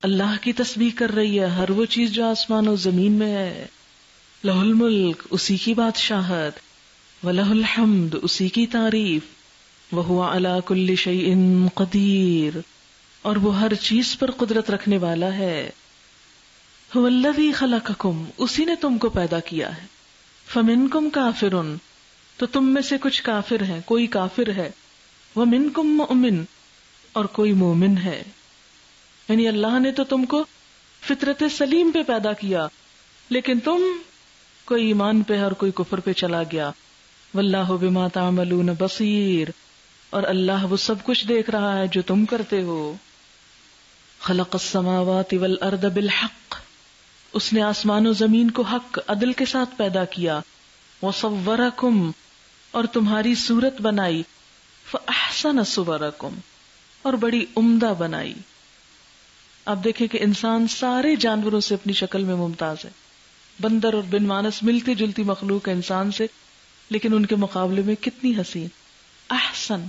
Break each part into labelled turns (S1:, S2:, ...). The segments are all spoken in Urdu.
S1: اللہ کی تسبیح کر رہی ہے، ہر وہ چیز جو آسمان و زمین میں ہے. لہ الملک، اسی کی بادشاہت، وَلَهُ الْحَمْدُ، اسی کی تعریف، وَهُوَ عَلَى كُلِّ شَيْءٍ قَدِيرٌ، اور وہ ہر چیز پر قدرت رکھنے والا ہے. هُوَ الَّذِي خَلَقَكُمْ، اسی نے تم کو پیدا کیا ہے. فَمِنْكُمْ كَافِرٌ، تو تم میں سے کچھ کافر ہیں، کوئی کافر ہے. وَمِنْكُمْ مُؤْمِنٌ، اور کوئی مومن ہے. یعنی اللہ نے تو تم کو فطرت سلیم پہ پیدا کیا، لیکن تم کوئی ایمان پہ اور کوئی کفر پہ چلا گیا. واللہ بما تعملون بصیر، اور اللہ وہ سب کچھ دیکھ رہا ہے جو تم کرتے ہو. خلق السماوات والارض بالحق، اس نے آسمان و زمین کو حق عدل کے ساتھ پیدا کیا. وصورکم، اور تمہاری صورت بنائی. فاحسن صورکم، اور بڑی عمدہ بنائی. آپ دیکھیں کہ انسان سارے جانوروں سے اپنی شکل میں ممتاز ہے. بندر اور بن مانس ملتی جلتی مخلوق ہے انسان سے، لیکن ان کے مقابلے میں کتنی حسین. احسن،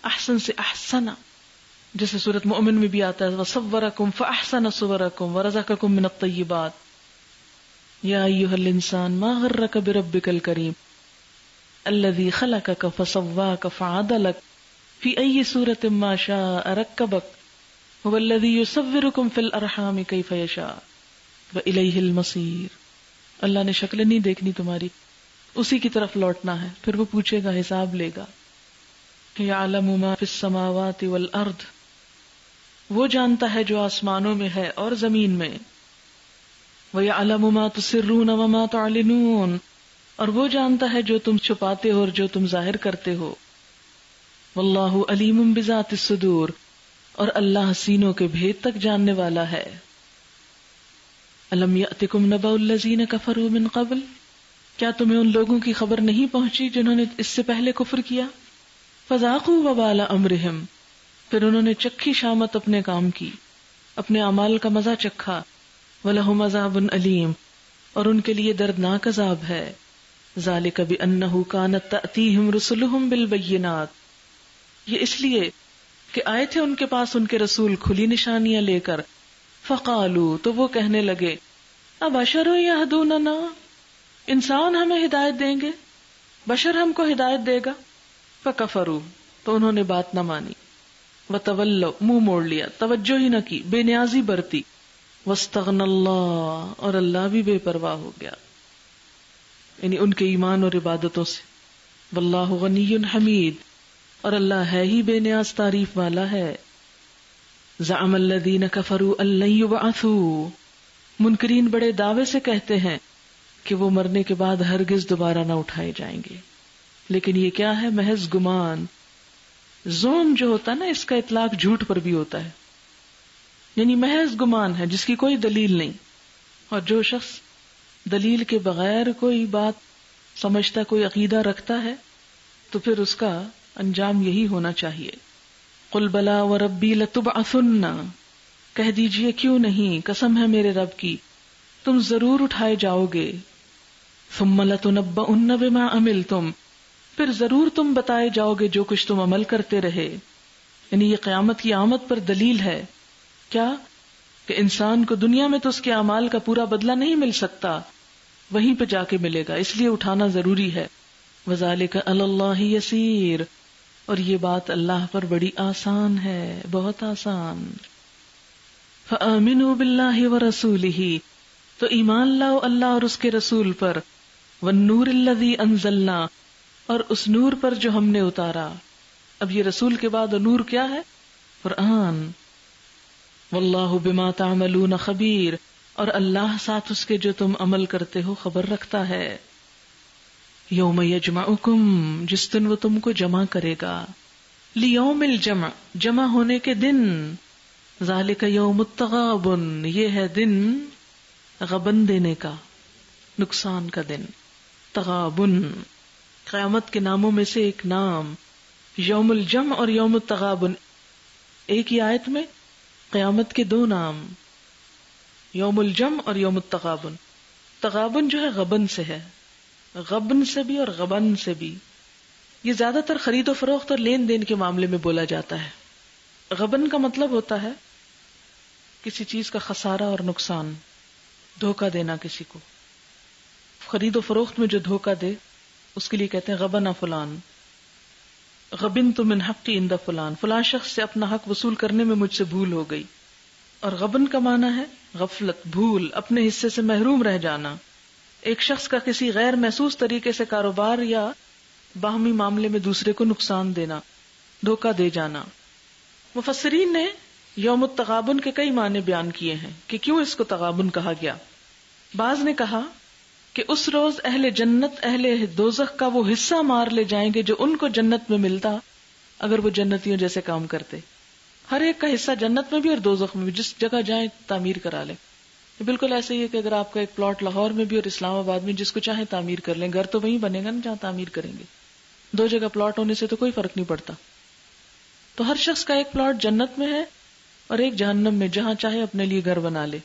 S1: احسن سے احسنا، جیسے سورۃ مؤمن میں بھی آتا ہے وصورکم فاحسن صورکم ورزقکم من الطیبات. یا ایھا الانسان ما غرک بربک الکریم الذی خلقک فسواک فعدلک فی ای صورۃ ما شاء رکبک هو الذی یصورکم فی الارحام کیف یشاء والیہ المصیر. اللہ نے شکل نہیں دیکھنی تمہاری، اسی کی طرف لوٹنا ہے، پھر وہ پوچھے گا، حساب لے گا. یعلم ما فی السماوات والارض، وہ جانتا ہے جو آسمانوں میں ہے اور زمین میں. وَيَعْلَمُ مَا تُسِرُّونَ وَمَا تُعْلِنُونَ، اور وہ جانتا ہے جو تم چھپاتے ہو اور جو تم ظاہر کرتے ہو. وَاللَّهُ عَلِيمٌ بِذَاتِ الصُّدُورِ، اور اللہ سینوں کے بھید تک جاننے والا ہے. أَلَمْ يَأْتِكُمْ نَبَأُ الَّذِينَ كَفَرُوا مِنْ قَبْلُ، کیا تمہیں ان لوگوں کی خبر نہیں پہنچی جنہوں نے اس سے پہلے کفر کیا. فَذَاقُوا وَبَالَ أَمْرِهِمْ، پھر انہوں نے چکھی شامت اپنے کام کی، اپنے اعمال کا مزہ چکھا. وَلَهُمْ عَذَابٌ أَلِيمٌ، اور ان کے لیے دردناک عذاب ہے. ذَلِكَ بِأَنَّهُ كَانَتْ تَأْتِيهِمْ رُسُلُهُمْ بِالْبَيِّنَاتِ، یہ اس لیے کہ آئے تھے ان کے پاس ان کے رسول کھلی نشانیاں لے کر. فَقَالُوا، تو وہ کہنے لگے، أَبَشَرٌ يَهْدُونَنَا، انسان ہمیں ہدایت دیں گے، بشر ہم کو ہدایت دے گا. فَكَفَرُوا، تو انہوں نے بات نہ مانی. وَتَوَلَّوْا، منہ موڑ لیا، توجہ ہی نہ کی، بے نیازی برتی. وَاسْتَغْنَى اللَّهُ، اور اللہ بھی بے پرواہ ہو گیا، یعنی ان کے ایمان اور عبادتوں سے. وَاللَّهُ غَنِيٌّ حَمِيدٌ، اور اللہ ہے ہی بے نیاز تعریف والا ہے. زَعَمَ الَّذِينَ كَفَرُوا أَن لَّن يُبْعَثُوا، منکرین بڑے دعوے سے کہتے ہیں کہ وہ مرنے کے بعد ہرگز دوبارہ نہ اٹھائے جائیں گے، لیکن یہ کیا ہے؟ محض گمان. زوم جو ہوتا ہے نا، اس کا اطلاق جھوٹ پر بھی ہوتا ہے، یعنی محض گمان ہے جس کی کوئی دلیل نہیں. اور جو شخص دلیل کے بغیر کوئی بات سمجھتا، کوئی عقیدہ رکھتا ہے، تو پھر اس کا انجام یہی ہونا چاہیے. قل بلا وربی لتبعثن، کہہ دیجئے کیوں نہیں، قسم ہے میرے رب کی، تم ضرور اٹھائے جاؤ گے. ثم لتنبؤن بما عملتم، پھر ضرور تم بتائے جاؤ گے جو کچھ تم عمل کرتے رہے. یعنی یہ قیامت کی آمد پر دلیل ہے. کیا کہ انسان کو دنیا میں تو اس کے اعمال کا پورا بدلہ نہیں مل سکتا، وہیں پہ جا کے ملے گا، اس لیے اٹھانا ضروری ہے. وذالک علی اللہ یسیر، اور یہ بات اللہ پر بڑی آسان ہے، بہت آسان. فآمنوا باللہ ورسولہ، تو ایمان لاؤ اللہ اور اس کے رسول پر. والنور الذی انزلنا، اور اس نور پر جو ہم نے اتارا. اب یہ رسول کے بعد نور کیا ہے؟ قرآن. واللہ بما تعملون خبیر، اور اللہ ساتھ اس کے جو تم عمل کرتے ہو خبر رکھتا ہے. یوم یجمعکم، جس دن وہ تم کو جمع کرے گا. لیوم الجمع، جمع ہونے کے دن. ذالک یوم التغابن، یہ ہے دن غبن دینے کا، نقصان کا دن. تغابن قیامت کے ناموں میں سے ایک نام. یوم الجمع اور یوم التغابن، ایک ہی آیت میں قیامت کے دو نام، یوم الجمع اور یوم التغابن. تغابن جو ہے غبن سے ہے، غبن سے بھی اور غبن سے بھی. یہ زیادہ تر خرید و فروخت اور لین دین کے معاملے میں بولا جاتا ہے. غبن کا مطلب ہوتا ہے کسی چیز کا خسارہ اور نقصان، دھوکہ دینا کسی کو، خرید و فروخت میں جو دھوکہ دے اس کے لیے کہتے ہیں غبن فلان، غبنت من حقی عند فلان، فلاں شخص سے اپنا حق وصول کرنے میں مجھ سے بھول ہو گئی. اور غبن کا معنی ہے غفلت، بھول، اپنے حصے سے محروم رہ جانا. ایک شخص کا کسی غیر محسوس طریقے سے کاروبار یا باہمی معاملے میں دوسرے کو نقصان دینا، دھوکہ دے جانا. مفسرین نے یوم التغابن کے کئی معنی بیان کیے ہیں کہ کیوں اس کو تغابن کہا گیا. بعض نے کہا کہ اس روز اہل جنت اہل دوزخ کا وہ حصہ مار لے جائیں گے جو ان کو جنت میں ملتا اگر وہ جنتیوں جیسے کام کرتے. ہر ایک کا حصہ جنت میں بھی اور دوزخ میں بھی، جس جگہ جائیں تعمیر کرا لیں. بالکل ایسے ہی ہے کہ اگر آپ کا ایک پلاٹ لاہور میں بھی اور اسلام آباد میں، جس کو چاہیں تعمیر کر لیں، گھر تو وہیں بنے گا نا جہاں تعمیر کریں گے. دو جگہ پلاٹ ہونے سے تو کوئی فرق نہیں پڑتا. تو ہر شخص کا ایک پلاٹ جنت میں ہے اور ایک جہنم میں، جہاں چاہے اپنے لیے گھر بنا لے.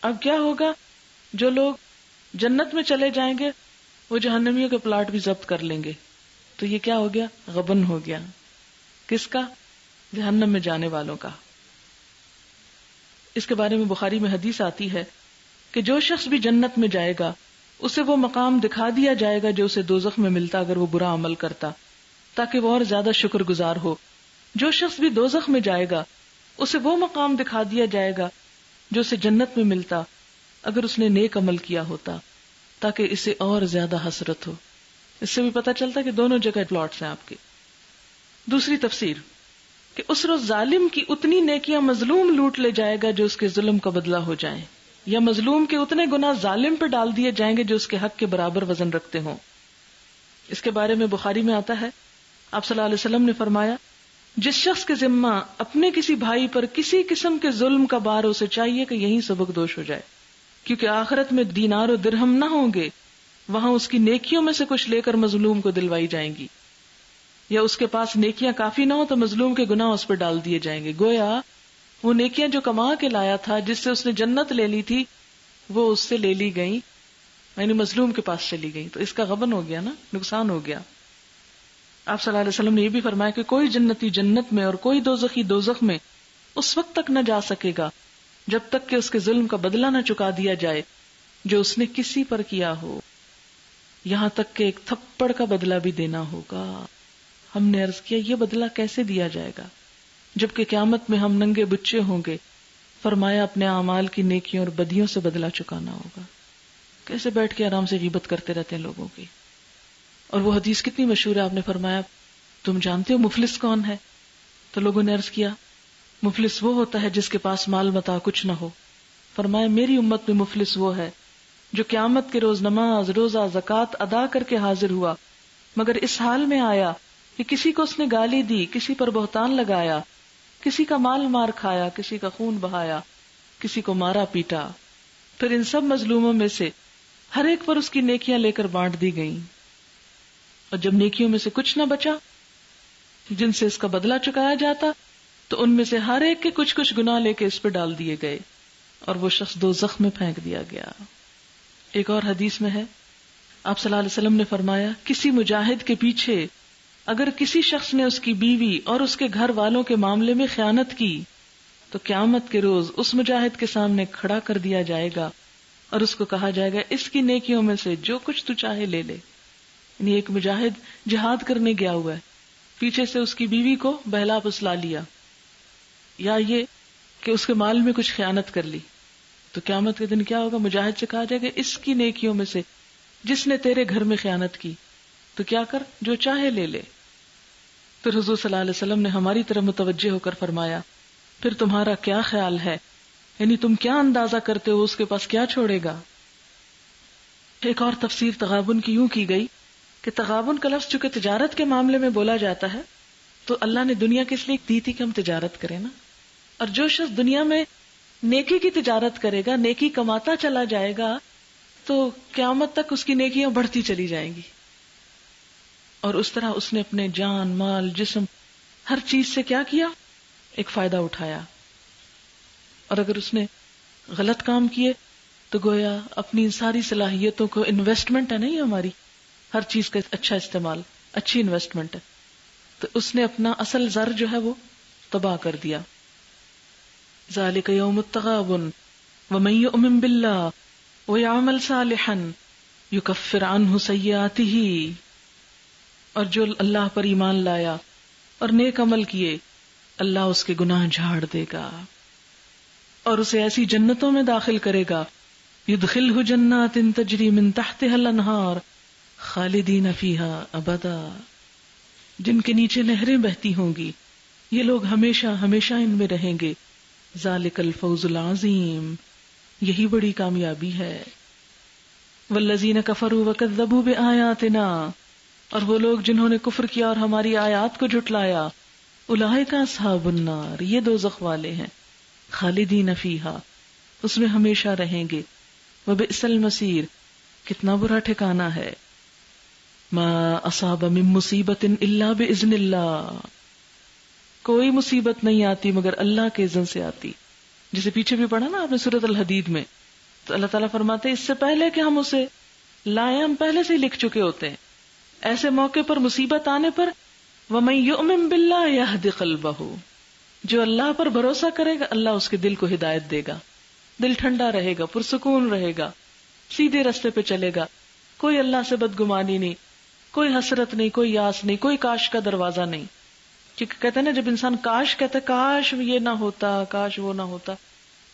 S1: اب کیا ہوگا؟ جو لوگ جنت میں چلے جائیں گے وہ جہنمیوں کے پلاٹ بھی ضبط کر لیں گے. تو یہ کیا ہو گیا؟ غبن ہو گیا. کس کا؟ جہنم میں جانے والوں کا. اس کے بارے میں بخاری میں حدیث آتی ہے کہ جو شخص بھی جنت میں جائے گا اسے وہ مقام دکھا دیا جائے گا جو اسے دوزخ میں ملتا اگر وہ برا عمل کرتا، تاکہ وہ اور زیادہ شکر گزار ہو. جو شخص بھی دوزخ میں جائے گا اسے وہ مقام دکھا دیا جائے گا جو اسے جنت میں ملتا اگر اس نے نیک عمل کیا ہوتا، تاکہ اسے اور زیادہ حسرت ہو. اس سے بھی پتہ چلتا کہ دونوں جگہ پلاٹس ہیں آپ کے. دوسری تفسیر کہ اس روز ظالم کی اتنی نیکیاں مظلوم لوٹ لے جائے گا جو اس کے ظلم کا بدلہ ہو جائیں، یا مظلوم کے اتنے گناہ ظالم پہ ڈال دیے جائیں گے جو اس کے حق کے برابر وزن رکھتے ہوں. اس کے بارے میں بخاری میں آتا ہے آپ صلی اللہ علیہ وسلم نے فرمایا جس شخص کے ذمہ اپنے کسی بھائی پر کسی قسم کے ظلم کا بار اسے چاہیے کہ یہیں سبق دوش ہو جائے، کیونکہ آخرت میں دینار و درہم نہ ہوں گے، وہاں اس کی نیکیوں میں سے کچھ لے کر مظلوم کو دلوائی جائیں گی، یا اس کے پاس نیکیاں کافی نہ ہو تو مظلوم کے گناہ اس پر ڈال دیے جائیں گے. گویا وہ نیکیاں جو کما کے لایا تھا، جس سے اس نے جنت لے لی تھی، وہ اس سے لے لی گئی، یعنی مظلوم کے پاس چلی گئی. تو اس کا غبن ہو گیا نا، نقصان ہو گیا. آپ صلی اللہ علیہ وسلم نے یہ بھی فرمایا کہ کوئی جنتی جنت میں اور کوئی دوزخی دوزخ میں اس وقت تک نہ جا سکے گا جب تک کہ اس کے ظلم کا بدلہ نہ چکا دیا جائے جو اس نے کسی پر کیا ہو، یہاں تک کہ ایک تھپڑ کا بدلہ بھی دینا ہوگا. ہم نے عرض کیا یہ بدلہ کیسے دیا جائے گا جبکہ قیامت میں ہم ننگے بچے ہوں گے؟ فرمایا اپنے اعمال کی نیکیوں اور بدیوں سے بدلہ چکانا ہوگا. کیسے بیٹھ کے آرام سے غیبت کرتے رہتے ہیں لوگوں کی. اور وہ حدیث کتنی مشہور ہے، آپ نے فرمایا تم جانتے ہو مفلس کون ہے؟ تو لوگوں نے عرض کیا مفلس وہ ہوتا ہے جس کے پاس مال متاع کچھ نہ ہو. فرمایا میری امت میں مفلس وہ ہے جو قیامت کے روز نماز، روزہ، زکوٰۃ ادا کر کے حاضر ہوا مگر اس حال میں آیا کہ کسی کو اس نے گالی دی، کسی پر بہتان لگایا، کسی کا مال مار کھایا، کسی کا خون بہایا، کسی کو مارا پیٹا. پھر ان سب مظلوموں میں سے ہر ایک پر اس کی نیکیاں لے کر بانٹ دی گئیں، اور جب نیکیوں میں سے کچھ نہ بچا جن سے اس کا بدلہ چکایا جاتا تو ان میں سے ہر ایک کے کچھ کچھ گناہ لے کے اس پہ ڈال دیے گئے اور وہ شخص دوزخ میں پھینک دیا گیا. ایک اور حدیث میں ہے آپ صلی اللہ علیہ وسلم نے فرمایا کسی مجاہد کے پیچھے اگر کسی شخص نے اس کی بیوی اور اس کے گھر والوں کے معاملے میں خیانت کی تو قیامت کے روز اس مجاہد کے سامنے کھڑا کر دیا جائے گا اور اس کو کہا جائے گا اس کی نیکیوں میں سے جو کچھ تو چاہے لے لے. یعنی ایک مجاہد جہاد کرنے گیا ہوا ہے، پیچھے سے اس کی بیوی کو بہلا پسلا لیا یا یہ کہ اس کے مال میں کچھ خیانت کر لی، تو قیامت کے دن کیا ہوگا؟ مجاہد سے کہا جائے گا اس کی نیکیوں میں سے جس نے تیرے گھر میں خیانت کی تو کیا کر، جو چاہے لے لے. پھر حضور صلی اللہ علیہ وسلم نے ہماری طرف متوجہ ہو کر فرمایا پھر تمہارا کیا خیال ہے، یعنی تم کیا اندازہ کرتے ہو اس کے پاس کیا چھوڑے گا. ایک اور تفسیر تغابن کی یوں کی گئی کہ تغابن کا لفظ چونکہ تجارت کے معاملے میں بولا جاتا ہے تو اللہ نے دنیا کس لیے دی تھی کہ ہم تجارت کریں نا، اور جو شخص دنیا میں نیکی کی تجارت کرے گا، نیکی کماتا چلا جائے گا تو قیامت تک اس کی نیکیاں بڑھتی چلی جائیں گی، اور اس طرح اس نے اپنے جان، مال، جسم، ہر چیز سے کیا کیا؟ ایک فائدہ اٹھایا. اور اگر اس نے غلط کام کیے تو گویا اپنی ساری صلاحیتوں کو، انویسٹمنٹ ہے نہیں ہماری، ہر چیز کا اچھا استعمال، اچھی انویسٹمنٹ ہے، تو اس نے اپنا اصل زر جو ہے وہ تباہ کر دیا. ذالک یوم التغابن ومن یؤمن باللہ ویعمل صالحا یکفر عنہ سیئاتہ، اور جو اللہ پر ایمان لایا اور نیک عمل کیے اللہ اس کے گناہ جھاڑ دے گا اور اسے ایسی جنتوں میں داخل کرے گا، یدخلہ جنات تجری من تحتها الانہار خالدین فیہا ابدا، جن کے نیچے نہریں بہتی ہوں گی، یہ لوگ ہمیشہ ہمیشہ ان میں رہیں گے، ذالک الفوز العظیم، یہی بڑی کامیابی ہے۔ والذین کفروا وکذبوا بآیاتنا، اور وہ لوگ جنہوں نے کفر کیا اور ہماری آیات کو جھٹلایا، اولئک اصحاب النار، یہ دوزخ والے ہیں، خالدین فیہا، اس میں ہمیشہ رہیں گے، وبئس المصیر، کتنا برا ٹھکانہ ہے، ما اصاب من مصیبت الا باذن اللہ، کوئی مصیبت نہیں آتی مگر اللہ کے اذن سے آتی، جسے پیچھے بھی پڑھا نا آپ نے سورۃ الحدید میں، تو اللہ تعالیٰ فرماتے ہیں اس سے پہلے کہ ہم اسے لائیں ہم پہلے سے ہی لکھ چکے ہوتے ہیں۔ ایسے موقع پر مصیبت آنے پر وَمَن يُؤْمِن بِاللَّهِ يَهْدِ قَلْبَهُ، جو اللہ پر بھروسہ کرے گا اللہ اس کے دل کو ہدایت دے گا، دل ٹھنڈا رہے گا، پرسکون رہے گا، سیدھے راستے پہ چلے گا، کوئی اللہ سے بدگمانی نہیں، کوئی حسرت نہیں، کوئی یاس نہیں، کوئی کاش کا دروازہ نہیں، کیونکہ کہتے ہیں نا جب انسان کاش کہتا ہے کاش یہ نہ ہوتا، کاش وہ نہ ہوتا،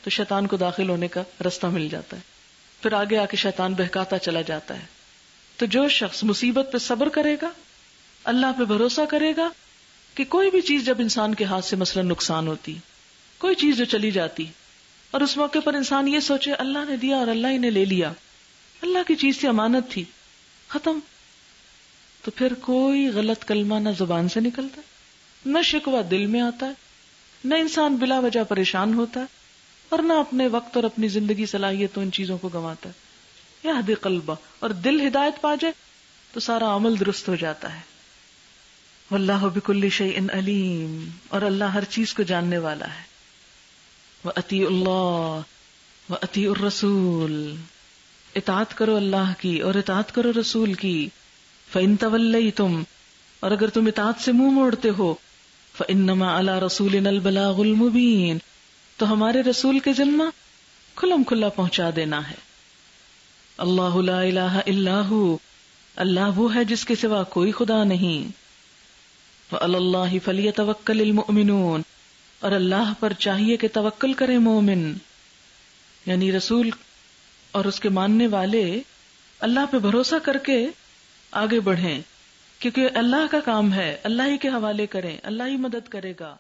S1: تو شیطان کو داخل ہونے کا راستہ مل جاتا ہے، پھر آگے آ کے شیطان بہکاتا چلا جاتا ہے۔ تو جو شخص مصیبت پہ صبر کرے گا، اللہ پہ بھروسہ کرے گا، کہ کوئی بھی چیز جب انسان کے ہاتھ سے مثلا نقصان ہوتی، کوئی چیز جو چلی جاتی، اور اس موقع پر انسان یہ سوچے اللہ نے دیا اور اللہ ہی نے لے لیا، اللہ کی چیز سے امانت تھی، ختم، تو پھر کوئی غلط کلمہ نہ زبان سے نکلتا، نہ شکوہ دل میں آتا ہے، نہ انسان بلا وجہ پریشان ہوتا ہے، اور نہ اپنے وقت اور اپنی زندگی صلاحیتوں ان چیزوں کو گنواتا ہے۔ یہدی قلبہ، اور دل ہدایت پا جائے تو سارا عمل درست ہو جاتا ہے۔ واللہ بکل شیء علیم، اور اللہ ہر چیز کو جاننے والا ہے۔ وَأَطِیعُوا اللَّهَ وَأَطِیعُوا الرَّسُولَ، اطاعت کرو اللہ کی اور اطاعت کرو رسول کی۔ فَإِن تَوَلَّيْتُمْ، اور اگر تم اطاعت سے منہ موڑتے ہو، فَإِنَّمَا عَلَى رَسُولِنَا الْبَلَاغُ الْمُبِينُ، تو ہمارے رسول کے ذمہ کھلم کھلا پہنچا دینا ہے۔ اللہ لا الہ الا ہو، اللہ وہ ہے جس کے سوا کوئی خدا نہیں۔ وعلی اللہ فلیتوکل المؤمنون، اور اللہ پر چاہیے کہ توکل کرے مومن، یعنی رسول اور اس کے ماننے والے اللہ پہ بھروسہ کر کے آگے بڑھیں، کیونکہ اللہ کا کام ہے، اللہ ہی کے حوالے کریں، اللہ ہی مدد کرے گا۔